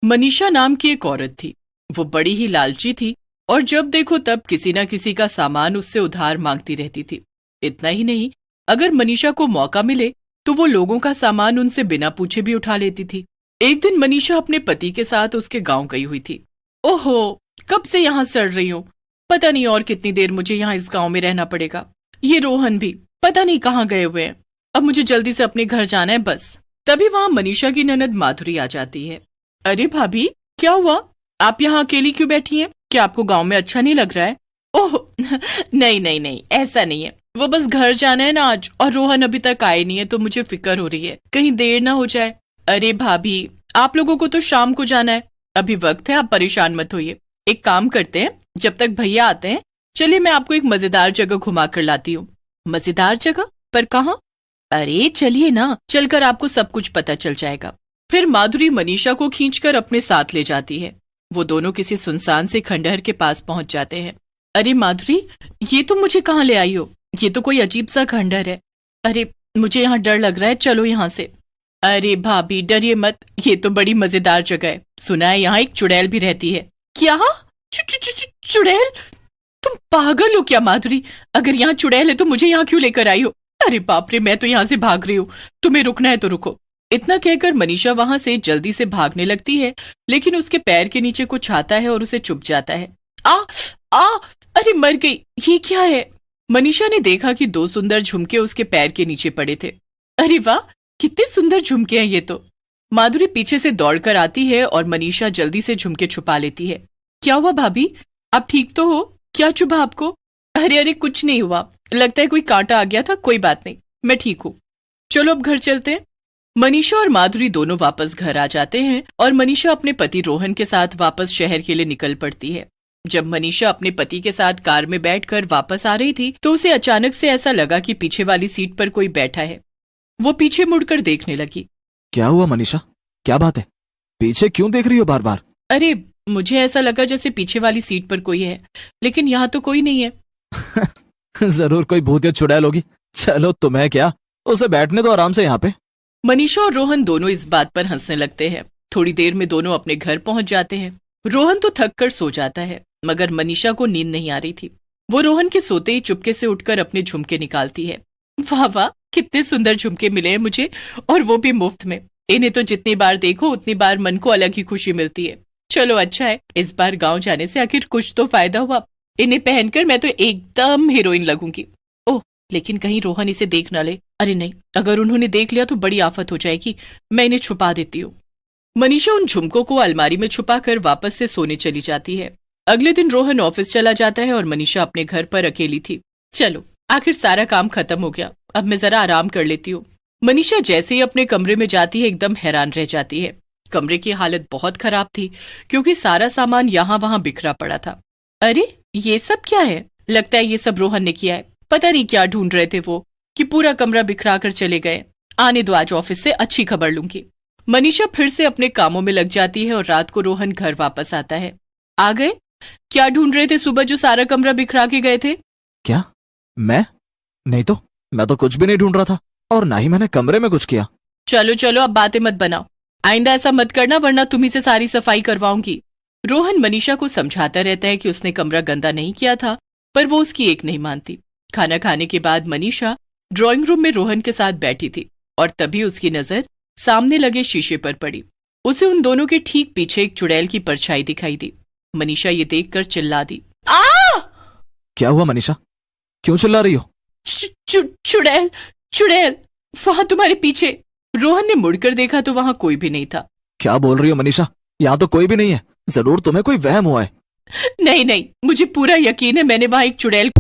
मनीषा नाम की एक औरत थी। वो बड़ी ही लालची थी और जब देखो तब किसी न किसी का सामान उससे उधार मांगती रहती थी। इतना ही नहीं, अगर मनीषा को मौका मिले तो वो लोगों का सामान उनसे बिना पूछे भी उठा लेती थी। एक दिन मनीषा अपने पति के साथ उसके गांव गई हुई थी। ओहो, कब से यहाँ सड़ रही हूँ, पता नहीं और कितनी देर मुझे यहाँ इस गांव में रहना पड़ेगा। ये रोहन भी पता नहीं कहाँ गए हुए हैं। अब मुझे जल्दी से अपने घर जाना है बस। तभी वहां मनीषा की ननद माधुरी आ जाती है। अरे भाभी, क्या हुआ, आप यहाँ अकेली क्यों बैठी हैं? क्या आपको गांव में अच्छा नहीं लग रहा है? ओह नहीं नहीं नहीं, ऐसा नहीं है। वो बस घर जाना है ना आज, और रोहन अभी तक आए नहीं है तो मुझे फिक्र हो रही है कहीं देर ना हो जाए। अरे भाभी, आप लोगों को तो शाम को जाना है, अभी वक्त है, आप परेशान मत होइए। एक काम करते हैं, जब तक भैया आते हैं चलिए मैं आपको एक मजेदार जगह घुमा कर लाती हूँ। मजेदार जगह? पर कहाँ? अरे चलिए ना, चलकर आपको सब कुछ पता चल जाएगा। फिर माधुरी मनीषा को खींचकर अपने साथ ले जाती है। वो दोनों किसी सुनसान से खंडहर के पास पहुंच जाते हैं। अरे माधुरी, ये तुम मुझे कहाँ ले आई हो? ये तो कोई अजीब सा खंडहर है। अरे मुझे यहाँ डर लग रहा है, चलो यहाँ से। अरे भाभी डरिए मत, ये तो बड़ी मजेदार जगह है। सुना है यहाँ एक चुड़ैल भी रहती है। क्या? चुड़ैल? तुम पागल हो क्या माधुरी? अगर यहाँ चुड़ैल है तो मुझे यहाँ क्यों लेकर आई हो? अरे बाप रे, मैं तो यहाँ से भाग रही हूँ, तुम्हें रुकना है तो रुको। इतना कहकर मनीषा वहां से जल्दी से भागने लगती है, लेकिन उसके पैर के नीचे कुछ आता है और उसे चुभ जाता है। आ आ अरे मर गई, ये क्या है? मनीषा ने देखा कि दो सुंदर झुमके उसके पैर के नीचे पड़े थे। अरे वाह, कितने सुंदर झुमके हैं ये तो। माधुरी पीछे से दौड़कर आती है और मनीषा जल्दी से झुमके छुपा लेती है। क्या हुआ भाभी, आप ठीक तो हो? क्या चुभा आपको? अरे अरे कुछ नहीं हुआ, लगता है कोई कांटा आ गया था, कोई बात नहीं, मैं ठीक हूँ। चलो अब घर चलते हैं। मनीषा और माधुरी दोनों वापस घर आ जाते हैं और मनीषा अपने पति रोहन के साथ वापस शहर के लिए निकल पड़ती है। जब मनीषा अपने पति के साथ कार में बैठकर वापस आ रही थी तो उसे अचानक से ऐसा लगा कि पीछे वाली सीट पर कोई बैठा है। वो पीछे मुड़कर देखने लगी। क्या हुआ मनीषा, क्या बात है? पीछे क्यों देख रही हो बार बार? अरे मुझे ऐसा लगा जैसे पीछे वाली सीट पर कोई है, लेकिन यहाँ तो कोई नहीं है। जरूर कोई भूत या चुड़ैल होगी। चलो तुम्हें क्या, उसे बैठने दो आराम से यहाँ पे। मनीषा और रोहन दोनों इस बात पर हंसने लगते हैं। थोड़ी देर में दोनों अपने घर पहुंच जाते हैं। रोहन तो थक कर सो जाता है, मगर मनीषा को नींद नहीं आ रही थी। वो रोहन के सोते ही चुपके से उठकर अपने झुमके निकालती है। वाह वाह, कितने सुंदर झुमके मिले हैं मुझे, और वो भी मुफ्त में। इन्हें तो जितनी बार देखो उतनी बार मन को अलग ही खुशी मिलती है। चलो अच्छा है, इस बार गाँव जाने से आखिर कुछ तो फायदा हुआ। इन्हें पहनकर मैं तो एकदम हीरोइन लगूंगी। ओह, लेकिन कहीं रोहन इसे देख न ले। अरे नहीं, अगर उन्होंने देख लिया तो बड़ी आफत हो जाएगी। मैं इन्हें छुपा देती हूँ। मनीषा उन झुमकों को अलमारी में छुपाकर वापस से सोने चली जाती है। अगले दिन रोहन ऑफिस चला जाता है और मनीषा अपने घर पर अकेली थी। चलो आखिर सारा काम खत्म हो गया, अब मैं जरा आराम कर लेती हूँ। मनीषा जैसे ही अपने कमरे में जाती है एकदम हैरान रह जाती है। कमरे की हालत बहुत खराब थी क्योंकि सारा सामान यहाँ वहां बिखरा पड़ा था। अरे ये सब क्या है? लगता है ये सब रोहन ने किया है। पता नहीं क्या ढूंढ रहे थे वो कि पूरा कमरा बिखरा कर चले गए। आने दो, आज ऑफिस से अच्छी खबर लूंगी। मनीषा फिर से अपने कामों में लग जाती है और रात को रोहन घर वापस आता है। आ गए? क्या ढूंढ रहे थे सुबह जो सारा कमरा बिखरा के गए थे? क्या? मैं? नहीं तो, मैं तो कुछ भी नहीं ढूंढ रहा था, और ना ही मैंने कमरे में कुछ किया। चलो चलो, अब बातें मत बनाओ, आइंदा ऐसा मत करना वरना तुम्ही से सारी सफाई करवाऊंगी। रोहन मनीषा को समझाता रहता है कि उसने कमरा गंदा नहीं किया था, पर वो उसकी एक नहीं मानती। खाना खाने के बाद मनीषा ड्राइंग रूम में रोहन के साथ बैठी थी और तभी उसकी नजर सामने लगे शीशे पर पड़ी। उसे उन दोनों के ठीक पीछे एक चुड़ैल की परछाई दिखाई दी। मनीषा ये देखकर चिल्ला दी, आ! क्या हुआ मनीषा, क्यों चिल्ला रही हो? चुड़ैल, चुड़ैल वहां तुम्हारे पीछे। रोहन ने मुड़कर देखा तो वहां कोई भी नहीं था। क्या बोल रही हो मनीषा, यहाँ तो कोई भी नहीं है, जरूर तुम्हें कोई वहम हुआ है। नहीं नहीं, मुझे पूरा यकीन है मैंने वहां एक चुड़ैल